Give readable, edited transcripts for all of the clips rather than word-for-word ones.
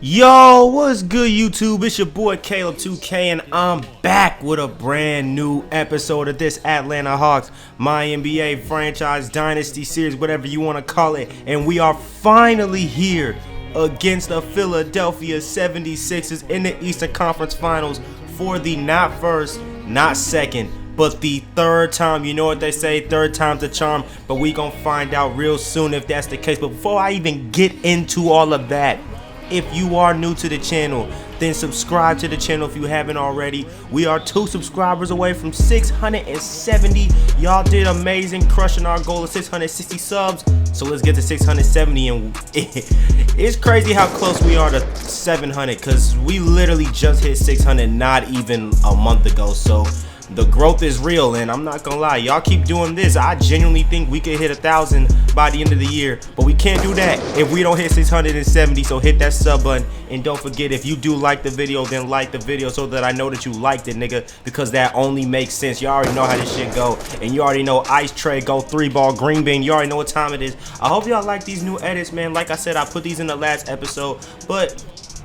Yo, what's good YouTube? It's your boy Caleb 2k and I'm back with a brand new episode of this Atlanta Hawks MYNBA franchise dynasty series, whatever you want to call it. And we are finally here against the Philadelphia 76ers in the Eastern Conference Finals for the not first, not second, but the third time. You know what they say, third time's a charm, but we gonna find out real soon if that's the case. But before I even get into all of that, if you are new to the channel, then subscribe to the channel if you haven't already. We are 2 subscribers away from 670. Y'all did amazing, crushing our goal of 660 subs. So let's get to 670, and it's crazy how close we are to 700 because we literally just hit 600 not even a month ago. So the growth is real, and I'm not gonna lie, y'all keep doing this. I genuinely think we could hit 1,000 by the end of the year, but we can't do that if we don't hit 670. So hit that sub button, and don't forget, if you do like the video, then like the video so that I know that you liked it, nigga, because that only makes sense. You already know how this shit go, and you already know ice tray go 3-ball green bean. You already know what time it is. I hope y'all like these new edits, man. Like I said, I put these in the last episode, but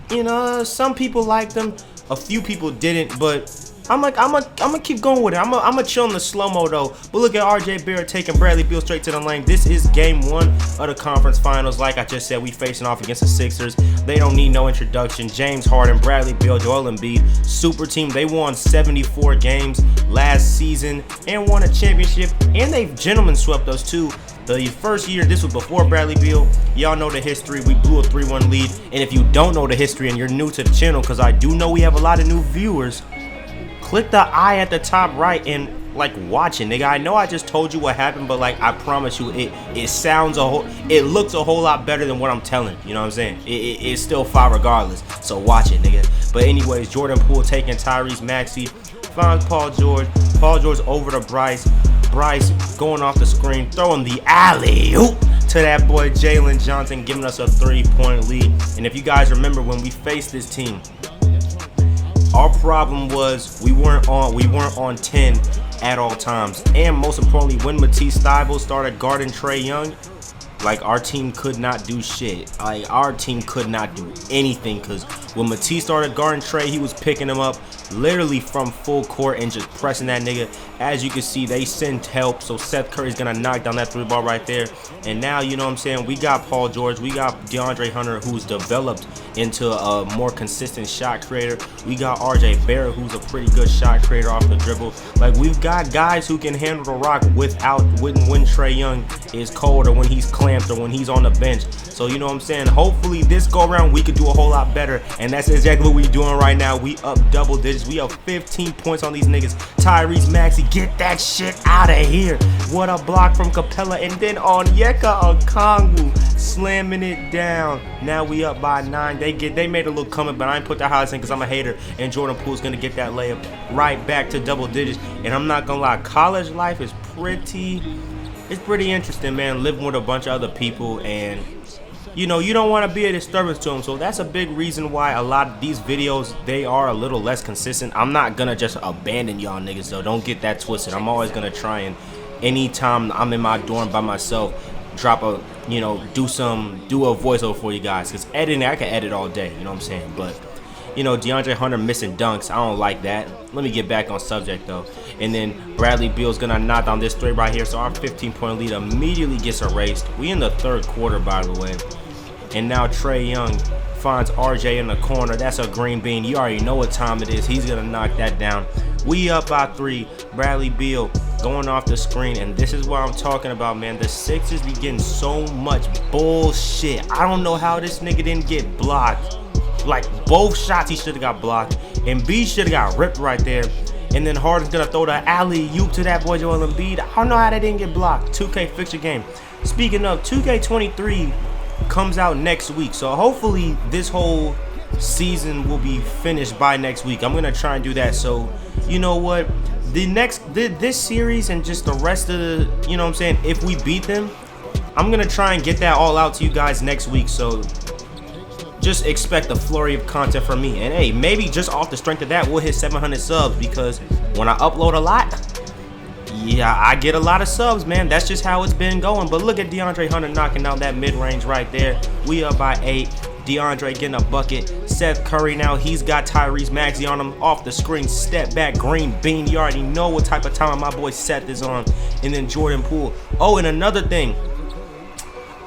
you know, some people liked them, a few people didn't, but I'm gonna keep going with it. I'm gonna chill in the slow-mo though. But look at RJ Barrett taking Bradley Beal straight to the lane. This is game 1 of the conference finals. Like I just said, we facing off against the Sixers. They don't need no introduction. James Harden, Bradley Beal, Joel Embiid, super team. They won 74 games last season and won a championship, and they've gentlemen swept us too. The first year, this was before Bradley Beal. Y'all know the history. We blew a 3-1 lead. And if you don't know the history and you're new to the channel, because I do know we have a lot of new viewers, click the I at the top right and like watch it, nigga. I know I just told you what happened, but like I promise you, it sounds it looks a whole lot better than what I'm telling. You know what I'm saying? It's still fire regardless. So watch it, nigga. But anyways, Jordan Poole taking Tyrese Maxey, finds Paul George. Paul George over to Bryce. Bryce going off the screen, throwing the alley-oop to that boy Jalen Johnson, giving us a 3-point lead. And if you guys remember when we faced this team, our problem was we weren't on 10 at all times, and most importantly, when Matisse Thybulle started guarding Trae Young, like our team could not do shit. Like our team could not do anything, because when Matisse started guarding Trae, he was picking him up literally from full court and just pressing that nigga. As you can see, they sent help, so Seth Curry's gonna knock down that 3-ball right there. And now, you know what I'm saying, we got Paul George, we got DeAndre Hunter, who's developed into a more consistent shot creator. We got RJ Barrett, who's a pretty good shot creator off the dribble. Like, we've got guys who can handle the rock when Trae Young is cold, or when he's clamped, or when he's on the bench. So you know what I'm saying, hopefully this go around we could do a whole lot better, and that's exactly what we doing right now. We up double digits. We up 15 points on these niggas. Tyrese Maxey, get that shit out of here. What a block from Capella, and then Onyeka Okongwu slamming it down. Now we up by 9. They made a little comeback, but I ain't put the highlights in because I'm a hater, and Jordan Poole's gonna get that layup right back to double digits. And I'm not gonna lie, college life is pretty interesting, man, living with a bunch of other people, and you know, you don't want to be a disturbance to them. So that's a big reason why a lot of these videos, they are a little less consistent. I'm not gonna just abandon y'all niggas though, don't get that twisted. I'm always gonna try, and anytime I'm in my dorm by myself, drop a, you know, do a voiceover for you guys, because editing, I can edit all day, you know what I'm saying. But you know, DeAndre Hunter missing dunks, I don't like that. Let me get back on subject though. And then Bradley Beal's gonna knock down this 3 right here, so our 15-point lead immediately gets erased. We in the 3rd quarter, by the way. And now Trae Young finds RJ in the corner. That's a green bean. You already know what time it is. He's gonna knock that down. We up by 3. Bradley Beal going off the screen, and this is what I'm talking about, man. The Sixers be getting so much bullshit. I don't know how this nigga didn't get blocked. Like, both shots he should have got blocked, and B should have got ripped right there. And then Harden's gonna throw the alley-oop to that boy Joel Embiid. I don't know how that didn't get blocked. 2K, fix your game. Speaking of, 2K23 comes out next week, so hopefully this whole season will be finished by next week. I'm gonna try and do that. So you know what, this series and just the rest of the, you know what I'm saying, if we beat them, I'm gonna try and get that all out to you guys next week. So just expect a flurry of content from me, and hey, maybe just off the strength of that, we'll hit 700 subs, because when I upload a lot, yeah, I get a lot of subs, man. That's just how it's been going. But look at DeAndre Hunter knocking down that mid-range right there. We up by 8. DeAndre getting a bucket. Seth Curry now, he's got Tyrese Maxey on him. Off the screen, step back, green bean. You already know what type of time my boy Seth is on. And then Jordan Poole. Oh, and another thing.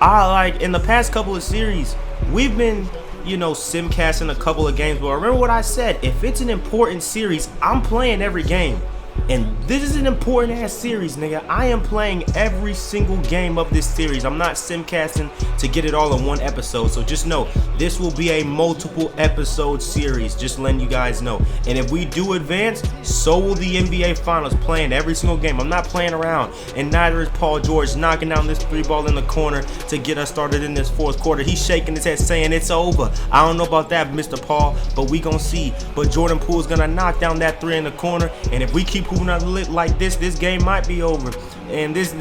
Like in the past couple of series, we've been, you know, simcasting a couple of games. But remember what I said. If it's an important series, I'm playing every game. And this is an important ass series, nigga. I am playing every single game of this series. I'm not simcasting to get it all in one episode. So just know, this will be a multiple episode series. Just letting you guys know. And if we do advance, so will the NBA Finals, playing every single game. I'm not playing around. And neither is Paul George, knocking down this 3-ball in the corner to get us started in this fourth quarter. He's shaking his head saying it's over. I don't know about that, Mr. Paul, but we gonna see. But Jordan Poole's gonna knock down that 3 in the corner. And if we keep moving on lit like this game might be over. And this,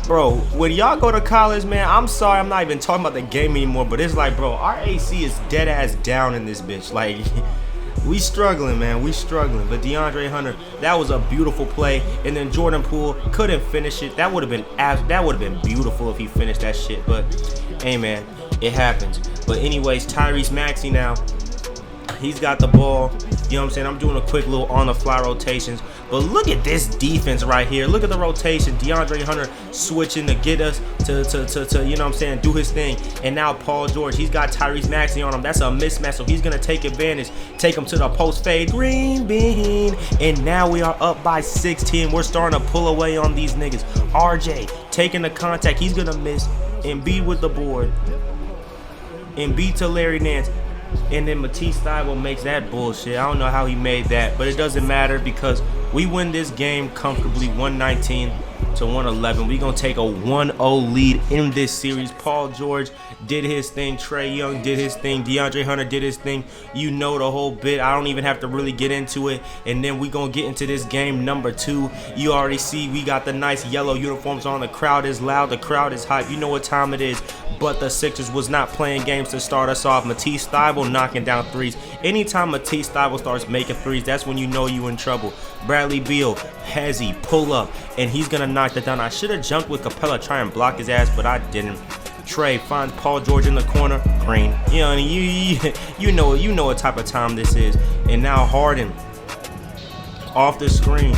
bro, when y'all go to college, man, I'm sorry, I'm not even talking about the game anymore, but it's like, bro, our AC is dead ass down in this bitch. Like, we struggling, man, we struggling. But DeAndre Hunter, that was a beautiful play. And then Jordan Poole couldn't finish it. That would have been beautiful if he finished that shit. But hey, man, it happens. But anyways, Tyrese Maxey now, he's got the ball. You know what I'm saying? I'm doing a quick little on-the-fly rotations. But look at this defense right here. Look at the rotation. DeAndre Hunter switching to get us to you know what I'm saying, do his thing. And now Paul George, he's got Tyrese Maxey on him. That's a mismatch, so he's going to take advantage. Take him to the post fade. Green bean. And now we are up by 16. We're starting to pull away on these niggas. RJ taking the contact. He's going to miss. Embiid with the board. Embiid to Larry Nance. And then Matisse Thybulle makes that bullshit. I don't know how he made that, but it doesn't matter because we win this game comfortably, 119 to 111. We're going to take a 1-0 lead in this series. Paul George did his thing. Trae Young did his thing. DeAndre Hunter did his thing. You know the whole bit. I don't even have to really get into it. And then we're going to get into this game number 2. You already see we got the nice yellow uniforms on. The crowd is loud. The crowd is hype. You know what time it is. But the Sixers was not playing games to start us off. Matisse Thybulle knocking down threes. Anytime Matisse Thybulle starts making threes, that's when you know you in trouble. Bradley Beal, hezzy, pull up, and he's going to knock that down. I should have jumped with Capella, try and block his ass, but I didn't. Trey finds Paul George in the corner. Green. You know, you know what type of time this is. And now Harden off the screen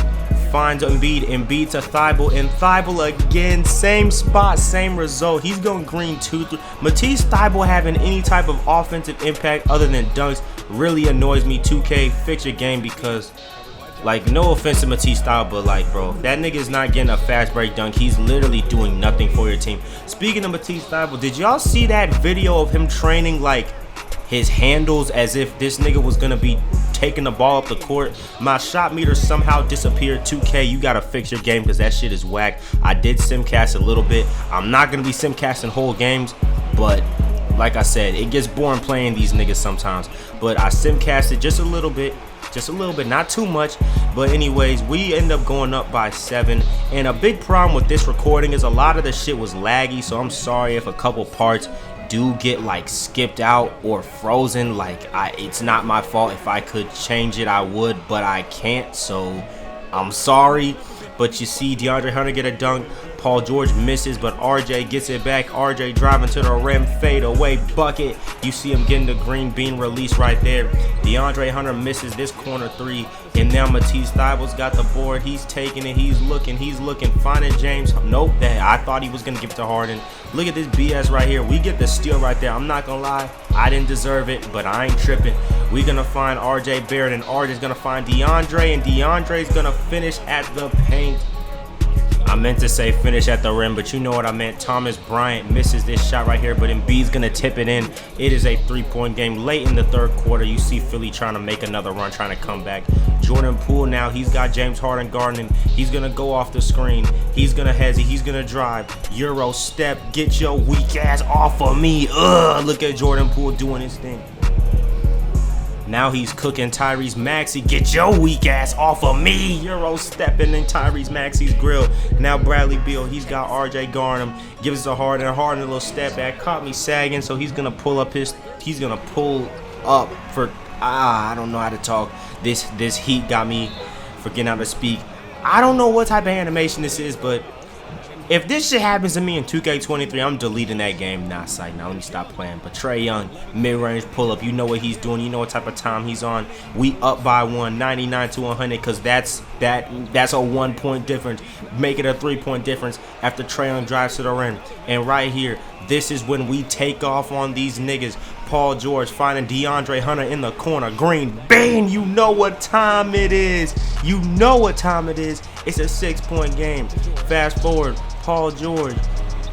finds Embiid to Thybulle, and Thybulle again, same spot, same result. He's going green 2-3. Matisse Thybulle having any type of offensive impact other than dunks really annoys me. 2K, fix your game because, like, no offense to Matisse Thybulle, but like, bro, that nigga's not getting a fast break dunk. He's literally doing nothing for your team. Speaking of Matisse Thybulle, did y'all see that video of him training like his handles as if this nigga was gonna be taking the ball up the court? My shot meter somehow disappeared. 2K, you gotta fix your game because that shit is whack. I did simcast a little bit. I'm not gonna be simcasting whole games, but like I said, it gets boring playing these niggas sometimes. But I simcasted just a little bit, not too much. But anyways, we end up going up by 7. And a big problem with this recording is a lot of the shit was laggy, so I'm sorry if a couple parts do get like skipped out or frozen. Like, it's not my fault. If I could change it, I would, but I can't, so I'm sorry. But you see DeAndre Hunter get a dunk. Paul George misses, but RJ gets it back. RJ driving to the rim, fade away, bucket. You see him getting the green bean release right there. DeAndre Hunter misses this corner 3, and now Matisse Thybulle's got the board. He's taking it. He's looking, finding James. Nope, I thought he was gonna give it to Harden. Look at this BS right here. We get the steal right there. I'm not gonna lie, I didn't deserve it, but I ain't tripping. We're gonna find RJ Barrett, and RJ's gonna find DeAndre, and DeAndre's gonna finish at the paint. I meant to say finish at the rim, but you know what I meant. Thomas Bryant misses this shot right here, but Embiid's going to tip it in. It is a 3-point game late in the third quarter. You see Philly trying to make another run, trying to come back. Jordan Poole now, he's got James Harden guarding. He's going to go off the screen. He's going to hesitate. He's going to drive. Euro step. Get your weak ass off of me. Ugh, look at Jordan Poole doing his thing. Now he's cooking Tyrese Maxey. Get your weak ass off of me. Euro stepping in Tyrese Maxey's grill. Now Bradley Beal, he's got RJ guarding him. Gives it to Harden. Harden a little step back. Caught me sagging, so he's gonna pull up for I don't know how to talk. This heat got me forgetting how to speak. I don't know what type of animation this is, but If this shit happens to me in 2K23, I'm deleting that game. Nah, psych. Now let me stop playing. But Trae Young, mid-range pull-up. You know what he's doing. You know what type of time he's on. We up by 99 to 100 because that's a 1 point difference. Make it a 3 point difference after Trae Young drives to the rim. And right here, this is when we take off on these niggas. Paul George finding DeAndre Hunter in the corner. Green, bang! You know what time it is. You know what time it is. It's a 6 point game. Fast forward, Paul George.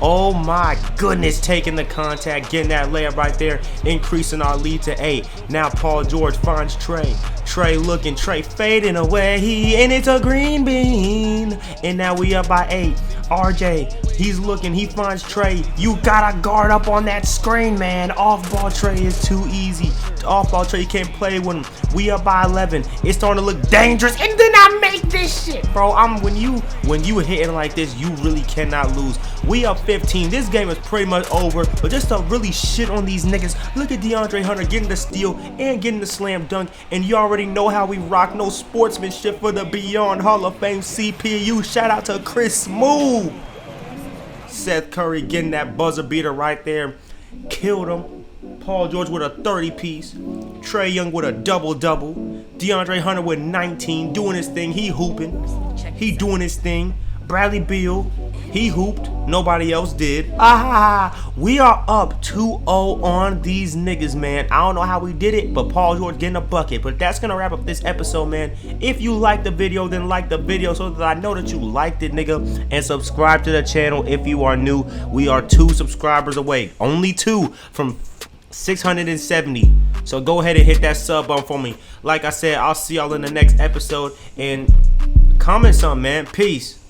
Oh my goodness, taking the contact, getting that layup right there, increasing our lead to 8. Now Paul George finds Trae. Trae looking, Trae fading away, and it's a green bean. And now we up by 8. RJ, he's looking, he finds Trae. You gotta guard up on that screen, man. Off-ball Trae is too easy. Off-ball Trae, you can't play with him. We up by 11. It's starting to look dangerous, and then I make this shit, bro. When you hitting like this, you really cannot lose. We up 15. This game is pretty much over, but just to really shit on these niggas, look at DeAndre Hunter getting the steal and getting the slam dunk, and you already know how we rock. No sportsmanship for the Beyond Hall of Fame CPU. Shout out to Chris Smooth. Seth Curry getting that buzzer beater right there. Killed him. Paul George with a 30 piece. Trae Young with a double-double. DeAndre Hunter with 19, doing his thing. He hooping. He doing his thing. Bradley Beal, he hooped. Nobody else did. We are up 2-0 on these niggas, man. I don't know how we did it, but Paul George getting a bucket. But that's going to wrap up this episode, man. If you liked the video, then like the video so that I know that you liked it, nigga. And subscribe to the channel if you are new. We are 2 subscribers away. Only 2 from 670. So go ahead and hit that sub button for me. Like I said, I'll see y'all in the next episode. And comment something, man. Peace.